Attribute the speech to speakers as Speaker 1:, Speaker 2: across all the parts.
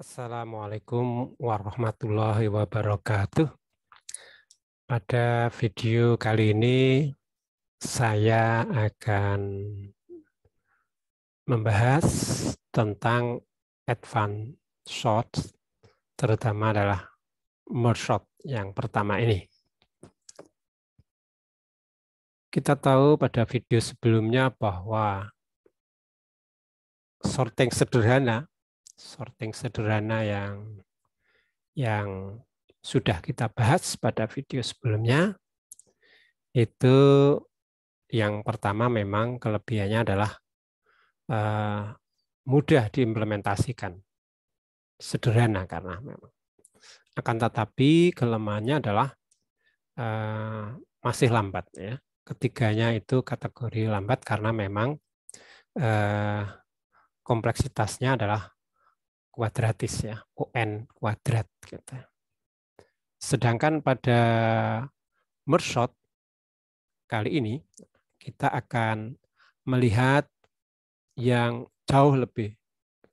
Speaker 1: Assalamualaikum warahmatullahi wabarakatuh. Pada video kali ini saya akan membahas tentang advanced shots, terutama adalah merge shot yang pertama ini. Kita tahu pada video sebelumnya bahwa sorting sederhana yang sudah kita bahas pada video sebelumnya, itu yang pertama memang kelebihannya adalah mudah diimplementasikan, sederhana karena memang. Akan tetapi kelemahannya adalah masih lambat ya. Ketiganya itu kategori lambat karena memang kompleksitasnya adalah kuadratis ya, UN kuadrat gitu. Sedangkan pada merge shot kali ini kita akan melihat yang jauh lebih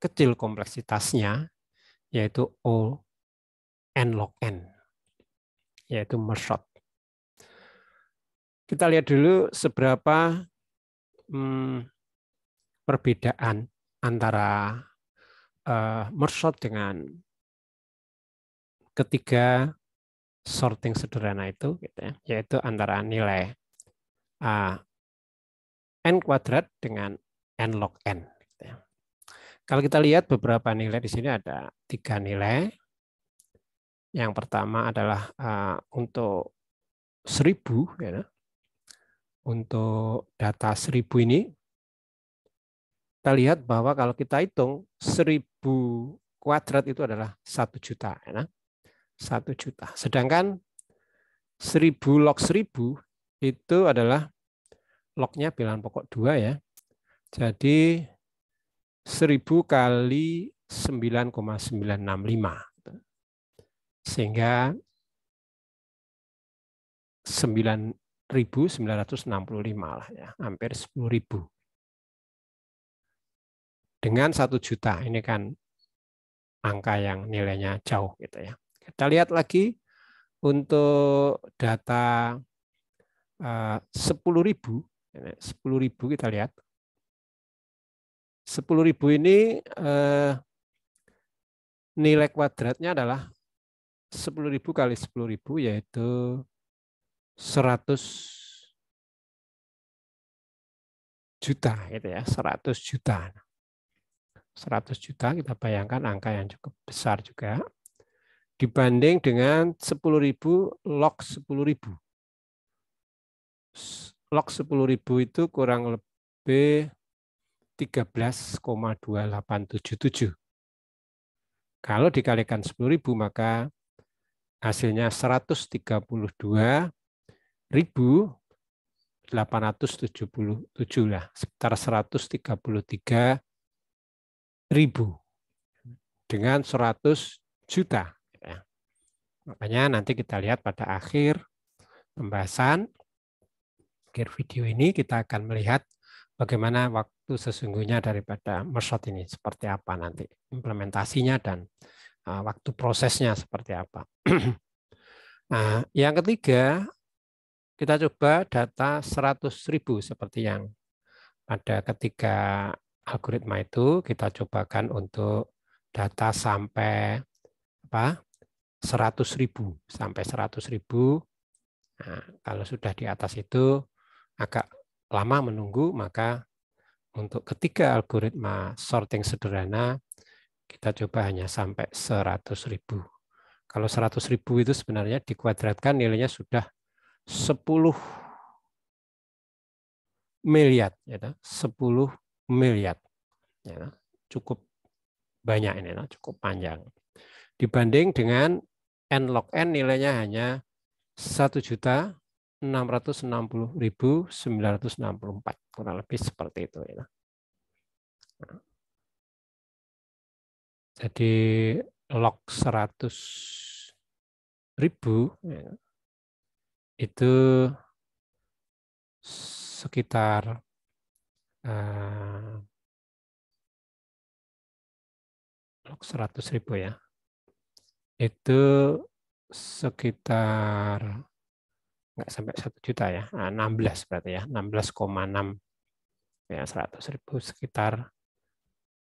Speaker 1: kecil kompleksitasnya, yaitu O n log n, yaitu merge shot. Kita lihat dulu seberapa perbedaan antara merge shot dengan ketiga sorting sederhana itu, gitu ya, yaitu antara nilai n kuadrat dengan n log n. Gitu ya. Kalau kita lihat beberapa nilai di sini ada 3 nilai. Yang pertama adalah untuk 1000, ya. Untuk data 1000 ini, kita lihat bahwa kalau kita hitung 1000 kuadrat itu adalah 1 juta. Ya. 1 juta. Sedangkan 1000 log 1000 itu adalah lognya bilangan pokok 2 ya. Jadi 1000 kali 9,965. Sehingga 9.965 lah ya, hampir 10.000. Dengan 1 juta, ini kan angka yang nilainya jauh gitu ya. Kita lihat lagi untuk data 10.000, 10.000 kita lihat. 10.000 ini nilai kuadratnya adalah 10.000 kali 10.000 yaitu 100 juta gitu ya, 100 juta. 100 juta kita bayangkan angka yang cukup besar juga dibanding dengan 10.000 log 10.000. Log 10.000 itu kurang lebih 13,2877. Kalau dikalikan 10.000 maka hasilnya 133.877 lah, sekitar 133.000 dengan 100 juta. Makanya nanti kita lihat pada akhir pembahasan, akhir video ini kita akan melihat bagaimana waktu sesungguhnya daripada merge shot ini, seperti apa nanti implementasinya dan waktu prosesnya seperti apa. Nah, yang ketiga, kita coba data 100.000 seperti yang pada ketiga algoritma itu, kita cobakan untuk data sampai 100.000 sampai 100.000. Nah, kalau sudah di atas itu agak lama menunggu, maka untuk ketiga algoritma sorting sederhana kita coba hanya sampai 100.000. Kalau 100.000 itu sebenarnya dikuadratkan nilainya sudah 10 miliar, ya, 10 miliar, ya, cukup banyak ini, cukup panjang. Dibanding dengan n log n nilainya hanya 1.660.964, kurang lebih seperti itu. Ya. Jadi log 100.000 ya, itu sekitar 8 log 100.000 ya. Itu sekitar nggak sampai 1 juta ya, 16 berarti ya, 16,6 ya, 100.000 sekitar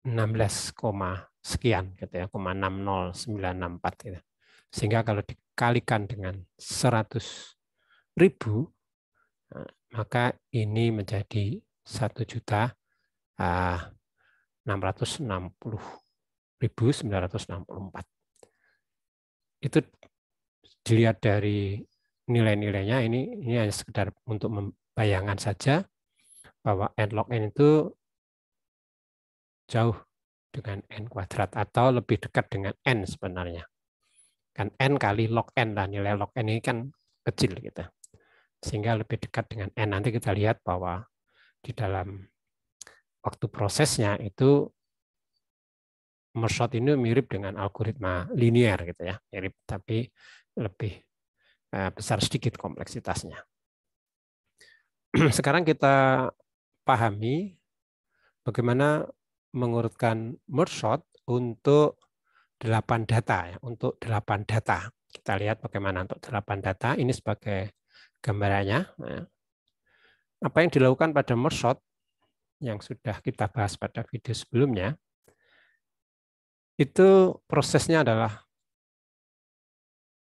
Speaker 1: 16, sekian gitu ya, 0,60964 gitu. Sehingga kalau dikalikan dengan 100.000, maka ini menjadi 1.660.964. Itu dilihat dari nilai-nilainya, ini hanya sekedar untuk membayangkan saja bahwa n log n itu jauh dengan n kuadrat atau lebih dekat dengan n sebenarnya. Kan n kali log n lah, nilai log n ini kan kecil gitu. Sehingga lebih dekat dengan n. Nanti kita lihat bahwa di dalam waktu prosesnya itu merge sort ini mirip dengan algoritma linear gitu ya, mirip tapi lebih besar sedikit kompleksitasnya. Sekarang kita pahami bagaimana mengurutkan merge sort untuk 8 data ya, untuk 8 data. Kita lihat bagaimana untuk 8 data ini sebagai gambarannya. Apa yang dilakukan pada merge sort yang sudah kita bahas pada video sebelumnya, itu prosesnya adalah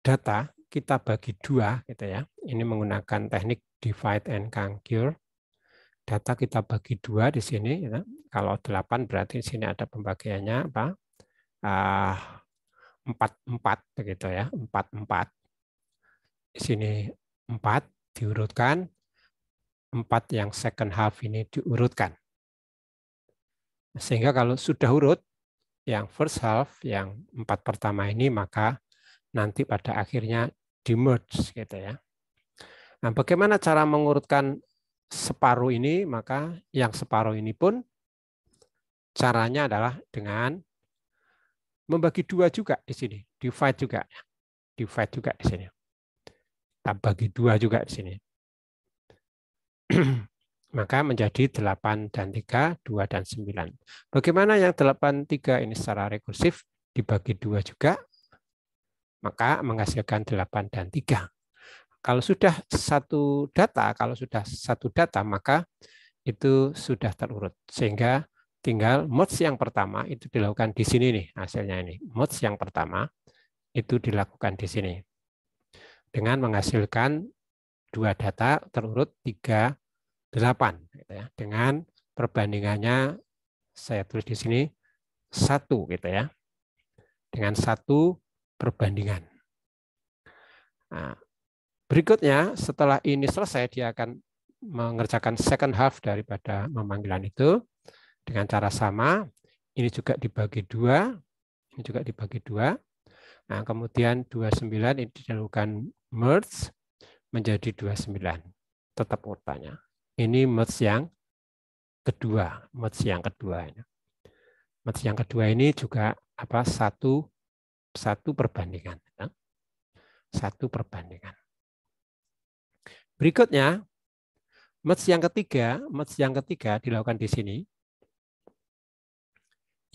Speaker 1: data kita bagi 2 gitu ya. Ini menggunakan teknik divide and conquer. Data kita bagi 2 di sini ya. Kalau 8 berarti di sini ada pembagiannya apa? 4 begitu ya, 4. Di sini 4 diurutkan, 4 yang second half ini diurutkan. Sehingga kalau sudah urut yang first half, yang 4 pertama ini, maka nanti pada akhirnya di-merge gitu ya. Nah, bagaimana cara mengurutkan separuh ini? Maka yang separuh ini pun caranya adalah dengan membagi 2 juga di sini, divide juga. Divide juga di sini. Kita bagi 2 juga di sini. Maka menjadi 8 dan 3, 2 dan 9. Bagaimana yang 8, 3 ini secara rekursif dibagi 2 juga, maka menghasilkan 8 dan 3. Kalau sudah satu data, maka itu sudah terurut. Sehingga tinggal merge yang pertama itu dilakukan di sini nih hasilnya ini. Merge yang pertama itu dilakukan di sini. Dengan menghasilkan 2 data terurut 3, 8. Gitu ya. Dengan perbandingannya saya tulis di sini 1 gitu ya. Dengan 1 perbandingan. Nah, berikutnya, setelah ini selesai, dia akan mengerjakan second half daripada pemanggilan itu dengan cara sama. Ini juga dibagi 2, ini juga dibagi 2. Nah, kemudian 29 ini dilakukan merge menjadi 29. Tetap urutannya. Ini merge yang kedua, Merge yang kedua ini juga apa? Satu perbandingan. 1 perbandingan. Berikutnya, merge yang ketiga dilakukan di sini,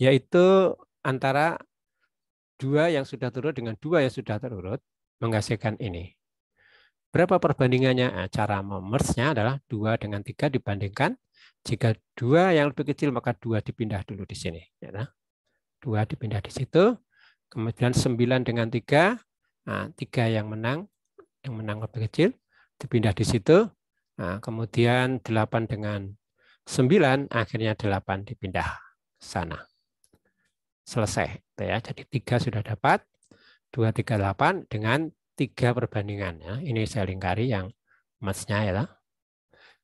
Speaker 1: yaitu antara 2 yang sudah terurut dengan 2 yang sudah terurut menghasilkan ini. Berapa perbandingannya? Nah, cara memerge-nya adalah 2 dengan 3 dibandingkan. Jika 2 yang lebih kecil, maka 2 dipindah dulu di sini. 2 dipindah di situ. Kemudian 9 dengan 3, nah, 3 yang menang lebih kecil, dipindah di situ. Nah, kemudian 8 dengan 9, akhirnya 8 dipindah sana. Selesai. Ya. Jadi 3 sudah dapat, 2, 3, 8 dengan 3 perbandingan. Ya. Ini saya lingkari yang merge-nya ya.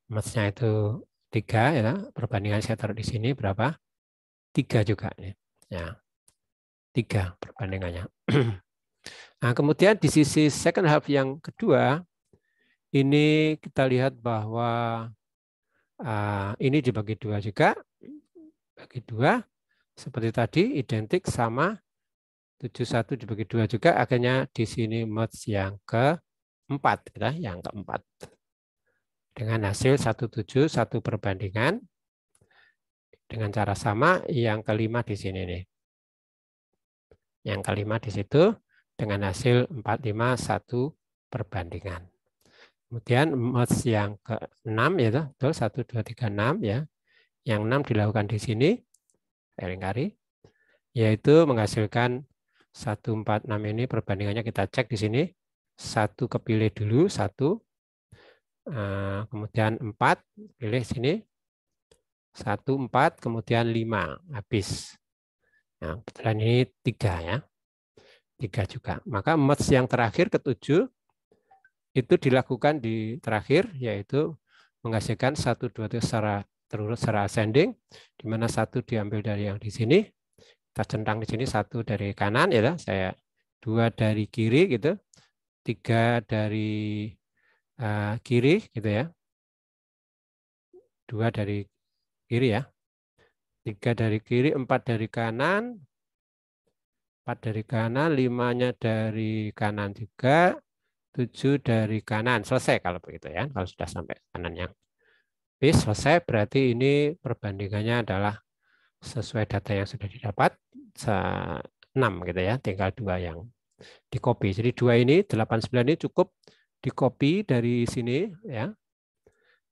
Speaker 1: Merge-nya itu 3 ya. Perbandingan saya taruh di sini berapa? 3 juga. Ya. 3 perbandingannya. Nah, kemudian di sisi second half yang kedua, ini kita lihat bahwa ini dibagi 2 juga. Bagi 2, seperti tadi, identik sama 71 dibagi 2 juga. Akhirnya di sini merge yang keempat. Yang keempat. Dengan hasil 17, 1 perbandingan. Dengan cara sama, yang kelima di sini nih. Yang kelima di situ dengan hasil 451 perbandingan. Kemudian merge yang ke-6 ya, betul 1 2 3 6 ya. Yang 6 dilakukan di sini seringkali, yaitu menghasilkan 146 ini perbandingannya kita cek di sini. 1 kepilih dulu 1, kemudian 4 pilih sini 1 4, kemudian 5 habis. Nah, kebetulan ini 3 ya. 3 juga. Maka merge yang terakhir ke-7 itu dilakukan di terakhir, yaitu menghasilkan 1 2 secara terurut secara ascending, di mana 1 diambil dari yang di sini, kita centang di sini 1 dari kanan ya, saya 2 dari kiri gitu, 3 dari kiri gitu ya, 2 dari kiri ya, 3 dari kiri, 4 dari kanan, 4 dari kanan, 5-nya dari kanan juga, 7 dari kanan. Selesai kalau begitu ya. Kalau sudah sampai kanannya. Bis, selesai. Berarti ini perbandingannya adalah sesuai data yang sudah didapat. 6 gitu ya. Tinggal 2 yang di copy. Jadi 2 ini, 89 ini cukup di copy dari sini ya.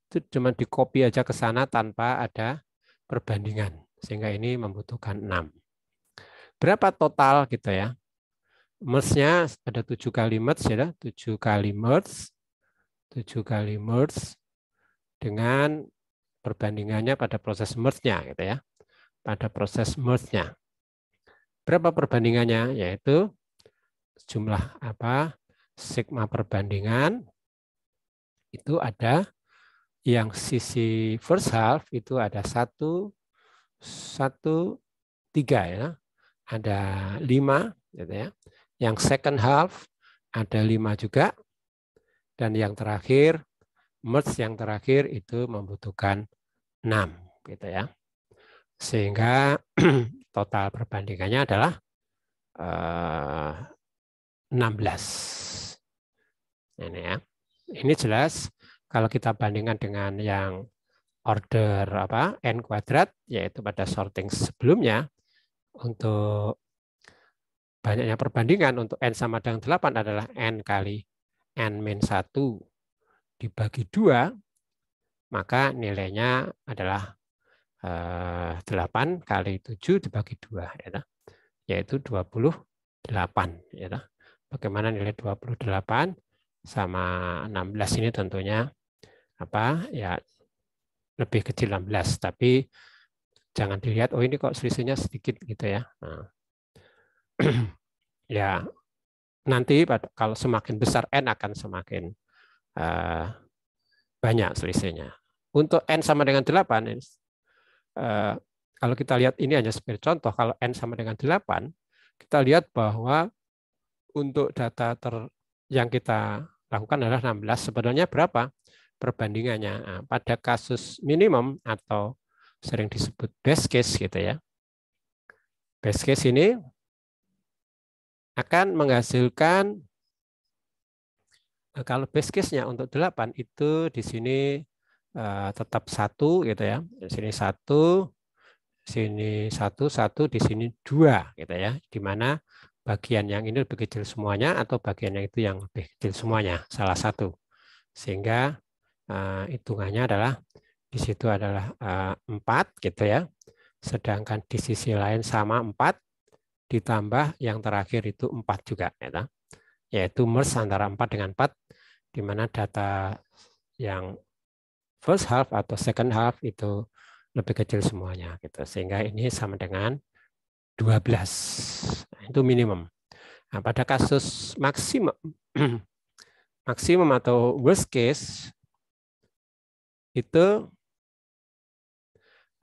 Speaker 1: Itu cuma di copy aja ke sana tanpa ada perbandingan. Sehingga ini membutuhkan 6. Berapa total gitu ya? Merge-nya ada 7 kali merge ya, 7 kali merge, 7 kali merge dengan perbandingannya pada proses merge-nya gitu ya. Pada proses merge-nya. Berapa perbandingannya? Yaitu jumlah sigma perbandingan itu ada yang sisi first half itu ada 1 1 3 ya. Ada 5 gitu ya. Yang second half ada 5 juga. Dan yang terakhir, merge yang terakhir itu membutuhkan 6 gitu ya. Sehingga total perbandingannya adalah 16. Ini ya. Ini jelas kalau kita bandingkan dengan yang order n kuadrat, yaitu pada sorting sebelumnya, untuk banyaknya perbandingan untuk n sama dengan 8 adalah n kali n-1 dibagi 2, maka nilainya adalah 8 kali 7 dibagi 2, yaitu 28. Bagaimana nilai 28 sama 16 ini tentunya ya lebih kecil 16, tapi jangan dilihat oh ini kok selisihnya sedikit gitu ya. Nah, ya nanti kalau semakin besar n akan semakin banyak selisihnya. Untuk n sama dengan 8, kalau kita lihat ini hanya sebagai contoh, kalau n sama dengan 8, kita lihat bahwa untuk data yang kita lakukan adalah 16, sebenarnya berapa perbandingannya? Nah, pada kasus minimum atau sering disebut best case gitu ya. Best case ini akan menghasilkan, kalau best case-nya untuk 8 itu di sini tetap 1 gitu ya. Di sini 1, sini 1, 1, di sini 2 gitu ya. Di mana bagian yang ini lebih kecil semuanya atau bagian yang itu yang lebih kecil semuanya, salah satu. Sehingga hitungannya adalah di situ adalah 4 gitu ya. Sedangkan di sisi lain sama 4 ditambah yang terakhir itu 4 juga ya. Yaitu merge antara 4 dengan 4 di mana data yang first half atau second half itu lebih kecil semuanya gitu. Sehingga ini sama dengan 12. Nah, itu minimum. Nah, pada kasus maksimum maksimum atau worst case itu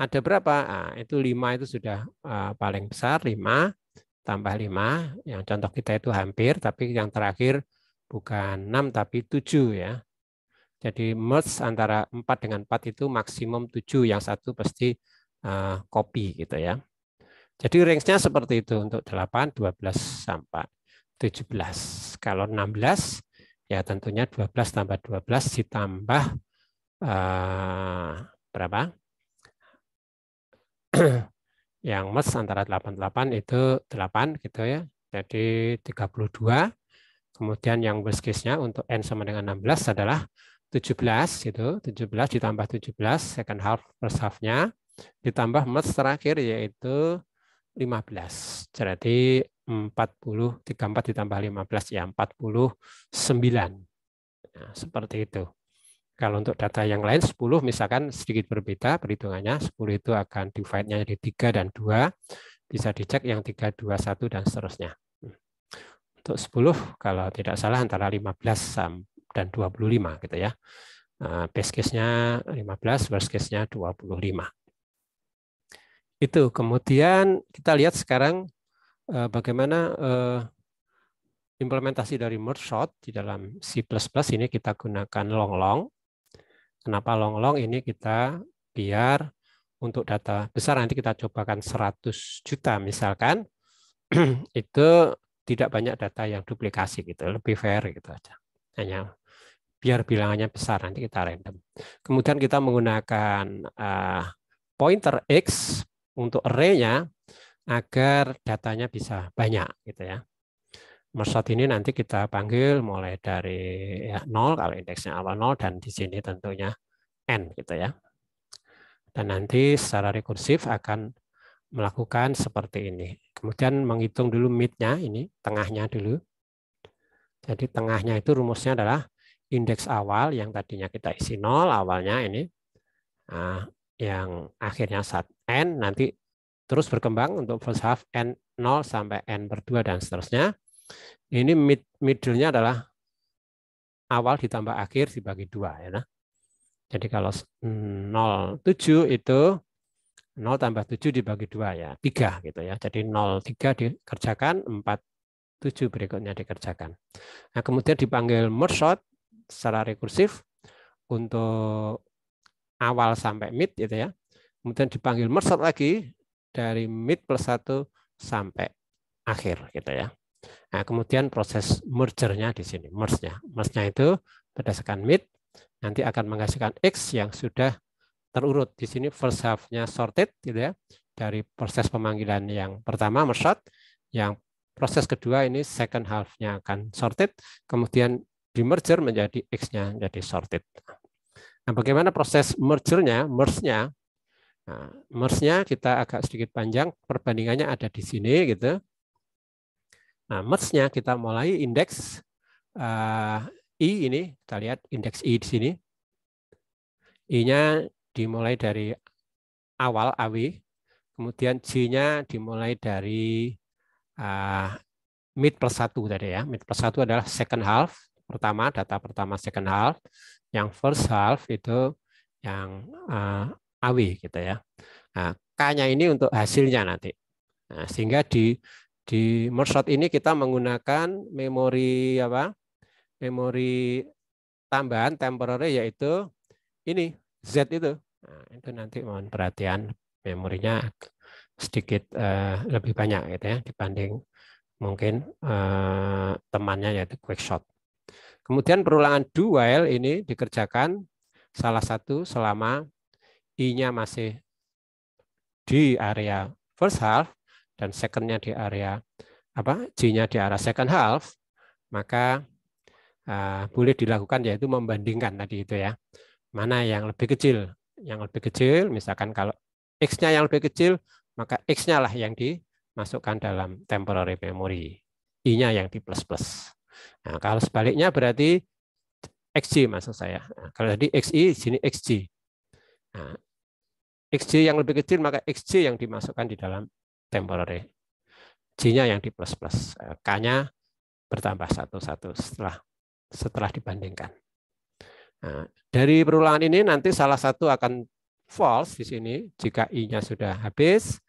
Speaker 1: ada berapa? Nah, itu 5 itu sudah paling besar, 5 tambah 5. Yang contoh kita itu hampir, tapi yang terakhir bukan 6 tapi 7 ya. Jadi merge antara 4 dengan 4 itu maksimum 7, yang satu pasti copy gitu ya. Jadi range-nya seperti itu untuk 8, 12 sampai 17. Kalau 16 ya tentunya 12 tambah 12 ditambah berapa? Yang merge antara 88 itu 8 gitu ya. jadi 32. Kemudian yang worst case-nya untuk N sama dengan 16 adalah 17, gitu. 17 ditambah 17, second half, first half-nya, ditambah merge terakhir, yaitu 15. Jadi 40, 34 ditambah 15, ya 49. Nah, seperti itu. Kalau untuk data yang lain 10 misalkan sedikit berbeda perhitungannya, 10 itu akan divide-nya jadi 3 dan 2, bisa dicek yang 3, 2, 1 dan seterusnya. Untuk 10 kalau tidak salah antara 15 dan 25 gitu ya. Base case-nya 15, worst case-nya 25. Itu. Kemudian kita lihat sekarang bagaimana implementasi dari merge sort di dalam C++ ini kita gunakan long-long. Kenapa long-long? Ini kita biar untuk data besar nanti kita cobakan 100 juta misalkan, itu tidak banyak data yang duplikasi gitu, lebih fair gitu aja. Hanya biar bilangannya besar nanti kita random. Kemudian kita menggunakan pointer X untuk array-nya agar datanya bisa banyak gitu ya. Merge sort ini nanti kita panggil mulai dari 0 kalau indeksnya awal 0 dan di sini tentunya N gitu ya. Dan nanti secara rekursif akan melakukan seperti ini. Kemudian menghitung dulu mid-nya, ini tengahnya dulu. Jadi tengahnya itu rumusnya adalah indeks awal yang tadinya kita isi 0, awalnya ini, yang akhirnya saat N, nanti terus berkembang untuk first half N 0 sampai N per 2 dan seterusnya. Ini middle-nya adalah awal ditambah akhir dibagi 2. Ya, nah. Jadi kalau 0,7 itu 0 tambah 7 dibagi 2 ya, 3 gitu ya. Jadi 0,3 dikerjakan, 4,7 berikutnya dikerjakan. Nah, kemudian dipanggil merge sort secara rekursif untuk awal sampai mid gitu ya. Kemudian dipanggil merge sort lagi dari mid plus 1 sampai akhir gitu ya. Nah, kemudian proses merger-nya di sini, merge-nya. Merge-nya itu berdasarkan mid nanti akan menghasilkan X yang sudah terurut. Di sini first half-nya sorted gitu ya. Dari proses pemanggilan yang pertama merge sort, yang proses kedua ini second half-nya akan sorted, kemudian di merger menjadi X-nya jadi sorted. Nah, bagaimana proses merger-nya? Merge-nya nah, merge-nya kita agak sedikit panjang, perbandingannya ada di sini gitu. Nah, merge-nya kita mulai indeks I ini, kita lihat indeks I di sini. I-nya dimulai dari awal AW, kemudian J-nya dimulai dari mid plus 1 tadi ya. Mid plus 1 adalah second half, pertama, data pertama second half. Yang first half itu yang AW gitu ya. Nah, K-nya ini untuk hasilnya nanti. Nah, sehingga di merge sort ini kita menggunakan memori apa? Memori tambahan temporary yaitu ini Z itu. Nah, itu nanti mohon perhatian, memorinya sedikit lebih banyak gitu ya dibanding mungkin temannya yaitu quickshot. Kemudian perulangan do while ini dikerjakan salah satu selama I-nya masih di area first half dan second-nya di area J-nya di area second half, maka boleh dilakukan yaitu membandingkan tadi itu ya. Mana yang lebih kecil? Yang lebih kecil, misalkan kalau X-nya yang lebih kecil, maka X-nya lah yang dimasukkan dalam temporary memory. I-nya yang di plus-plus. Nah, kalau sebaliknya berarti XJ maksud saya. Nah, kalau tadi XI, sini XJ. Nah, XJ yang lebih kecil, maka XJ yang dimasukkan di dalam temporary. J-nya yang di plus-plus. K-nya bertambah satu-satu setelah dibandingkan. Nah, dari perulangan ini nanti salah satu akan false di sini jika I-nya sudah habis,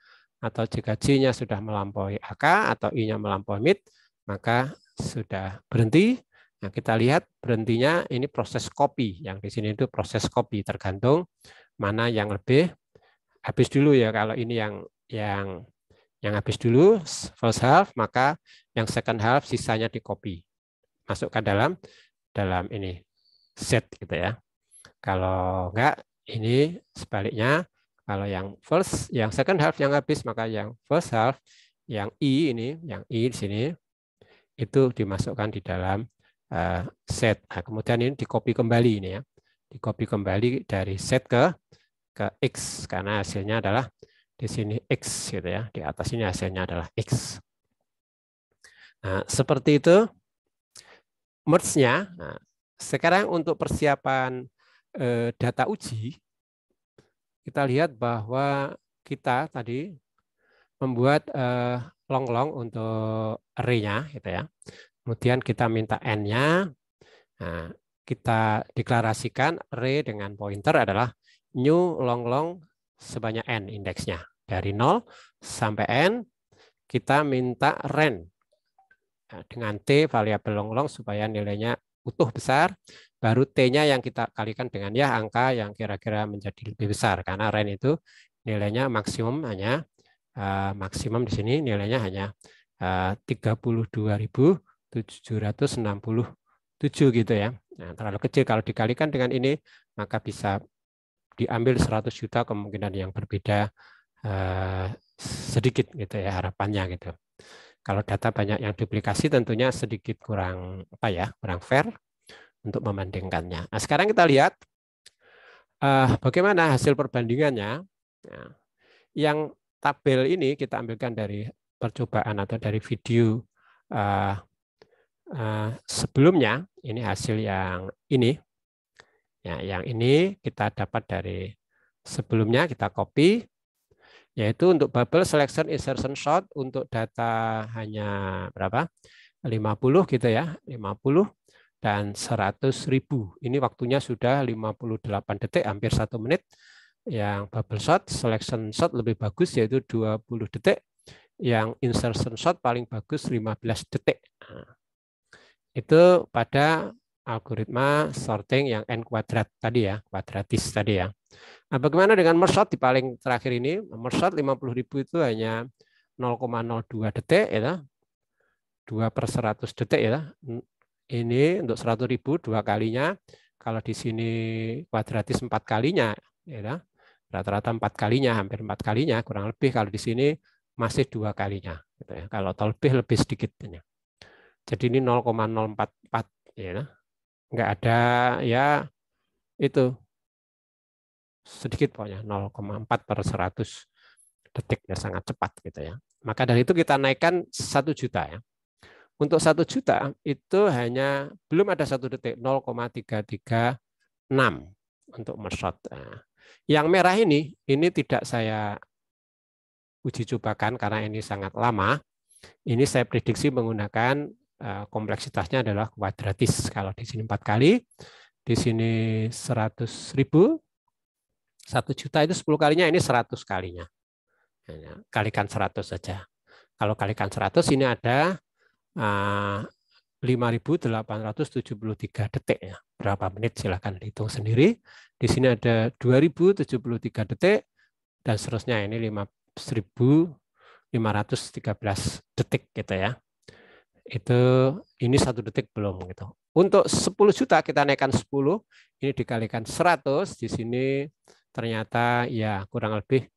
Speaker 1: atau jika J-nya sudah melampaui AK, atau I-nya melampaui mid, maka sudah berhenti. Nah, kita lihat berhentinya ini proses copy. Yang di sini itu proses copy, tergantung mana yang lebih habis dulu ya. Kalau ini yang habis dulu first half, maka yang second half sisanya di copy, masukkan dalam ini set gitu ya. Kalau enggak, ini sebaliknya. Kalau yang second half yang habis, maka yang first half yang I ini, yang I di sini, itu dimasukkan di dalam set. Nah, kemudian ini di-copy kembali ini ya. Di-copy kembali dari set ke X, karena hasilnya adalah di sini X gitu ya. Di atas ini hasilnya adalah X. Nah, seperti itu merge-nya. Nah, sekarang untuk persiapan data uji, kita lihat bahwa kita tadi membuat long-long untuk array-nya gitu ya. Kemudian kita minta n-nya. Nah, kita deklarasikan array dengan pointer adalah new long-long sebanyak n indeksnya. Dari 0 sampai n kita minta ren. Nah, dengan t variabel long-long supaya nilainya utuh besar, baru t-nya yang kita kalikan dengan ya angka yang kira-kira menjadi lebih besar, karena ren itu nilainya maksimum hanya maksimum di sini nilainya hanya 32.767 gitu ya. Nah, terlalu kecil. Kalau dikalikan dengan ini maka bisa diambil 100 juta, kemungkinan yang berbeda sedikit gitu ya harapannya gitu. Kalau data banyak yang duplikasi tentunya sedikit kurang kurang fair untuk membandingkannya. Nah, sekarang kita lihat bagaimana hasil perbandingannya. Nah, yang tabel ini kita ambilkan dari percobaan atau dari video sebelumnya. Ini hasil yang ini. Ya, yang ini kita dapat dari sebelumnya, kita copy, yaitu untuk bubble selection insertion shot untuk data hanya berapa? 50 gitu ya, 50 dan 100.000. Ini waktunya sudah 58 detik, hampir 1 menit. Yang bubble shot, selection shot lebih bagus yaitu 20 detik. Yang insertion shot paling bagus 15 detik. Nah, itu pada algoritma sorting yang n kuadrat tadi ya, kuadratis tadi ya. Nah, bagaimana dengan merge shot di paling terakhir ini? Merge shot 50.000 itu hanya 0,02 detik ya. 2/100 detik ya. Ini untuk 100.000 2 kalinya. Kalau di sini kuadratis 4 kalinya ya. Rata-rata 4 kalinya, hampir 4 kalinya, kurang lebih. Kalau di sini masih 2 kalinya gitu ya. Kalau lebih sedikit ini. Jadi ini 0,044 ya. Enggak ada ya itu sedikit pokoknya 0,4/100 detik ya, sangat cepat gitu ya. Maka dari itu kita naikkan 1 juta ya. Untuk 1 juta itu hanya belum ada 1 detik 0,336 untuk merge shot. Nah, yang merah ini tidak saya uji cobakan karena ini sangat lama. Ini saya prediksi menggunakan kompleksitasnya adalah kuadratis. Kalau di sini 4 kali, di sini 100.000, 1 juta itu 10 kalinya, ini 100 kalinya. Kalikan 100 saja. Kalau kalikan 100 ini ada 5.873 detik ya. Berapa menit silahkan dihitung sendiri. Di sini ada 2.073 detik dan seterusnya, ini 1.513 detik gitu ya. Ini 1 detik belum gitu. Untuk 10 juta kita naikkan 10, ini dikalikan 100, di sini ternyata ya kurang lebih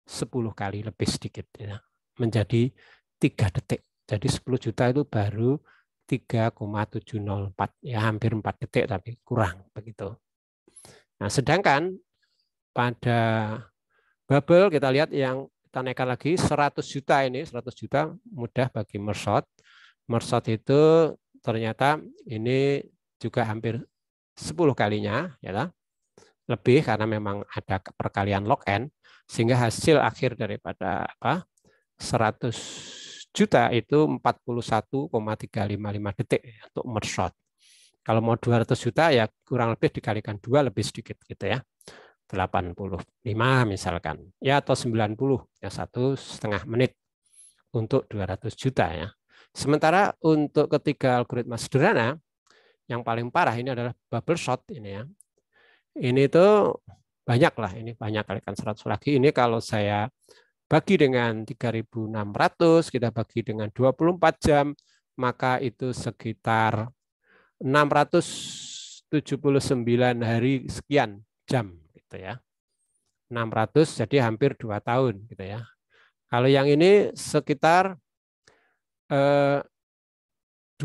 Speaker 1: 10 kali lebih sedikit ya. Menjadi 3 detik. Jadi 10 juta itu baru 3,704 ya, hampir 4 detik tapi kurang begitu. Nah, sedangkan pada bubble kita lihat yang kita naikkan lagi 100 juta ini, 100 juta mudah bagi merge shot. Merge shot itu ternyata ini juga hampir 10 kalinya ya, lebih karena memang ada perkalian log n, sehingga hasil akhir daripada 100 juta itu 41,355 detik untuk merge shot. Kalau mau 200 juta ya kurang lebih dikalikan 2 lebih sedikit gitu ya. 85 misalkan. Ya atau 90 ya, 1,5 menit untuk 200 juta ya. Sementara untuk ketiga algoritma sederhana yang paling parah ini adalah bubble shot ini ya. Ini tuh banyak lah, ini banyak kalikan 100 lagi. Ini kalau saya bagi dengan 3.600, kita bagi dengan 24 jam, maka itu sekitar 679 hari sekian jam gitu ya. 600 jadi hampir 2 tahun gitu ya. Kalau yang ini sekitar 240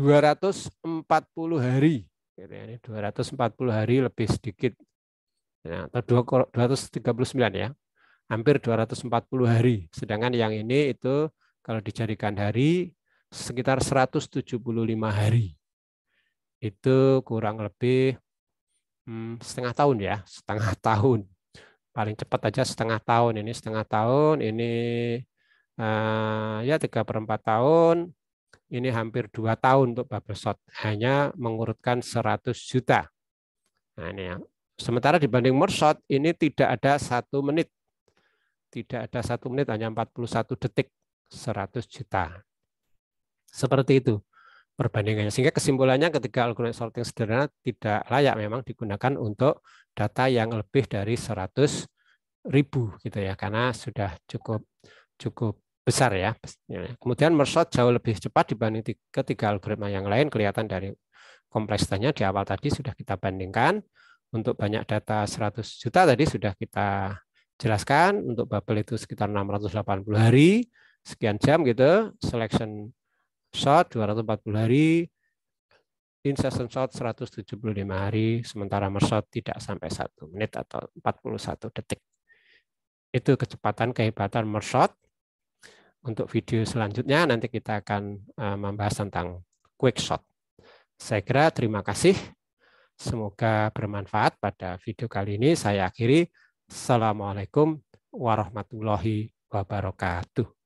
Speaker 1: hari. Ini 240 hari lebih sedikit. Atau 239 ya. Hampir 240 hari. Sedangkan yang ini itu kalau dijadikan hari sekitar 175 hari. Itu kurang lebih setengah tahun ya, setengah tahun. Paling cepat aja setengah tahun. Ini setengah tahun, ini ya 3/4 tahun. Ini hampir 2 tahun untuk bubble shot. Hanya mengurutkan 100 juta. Nah, ini ya. Sementara dibanding merge shot, ini tidak ada 1 menit. Tidak ada 1 menit, hanya 41 detik, 100 juta. Seperti itu perbandingannya. Sehingga kesimpulannya ketika algoritma sorting sederhana tidak layak memang digunakan untuk data yang lebih dari 100.000 gitu ya, karena sudah cukup besar ya. Kemudian merge shot jauh lebih cepat dibanding ketiga algoritma yang lain, kelihatan dari kompleksitasnya di awal tadi sudah kita bandingkan. Untuk banyak data 100 juta tadi sudah kita jelaskan, untuk bubble itu sekitar 680 hari, sekian jam gitu, selection shot 240 hari, in-session shot 175 hari, sementara merge shot tidak sampai 1 menit atau 41 detik. Itu kecepatan kehebatan merge shot. Untuk video selanjutnya nanti kita akan membahas tentang quick shot. Saya kira terima kasih. Semoga bermanfaat pada video kali ini. Saya akhiri. Assalamualaikum warahmatullahi wabarakatuh.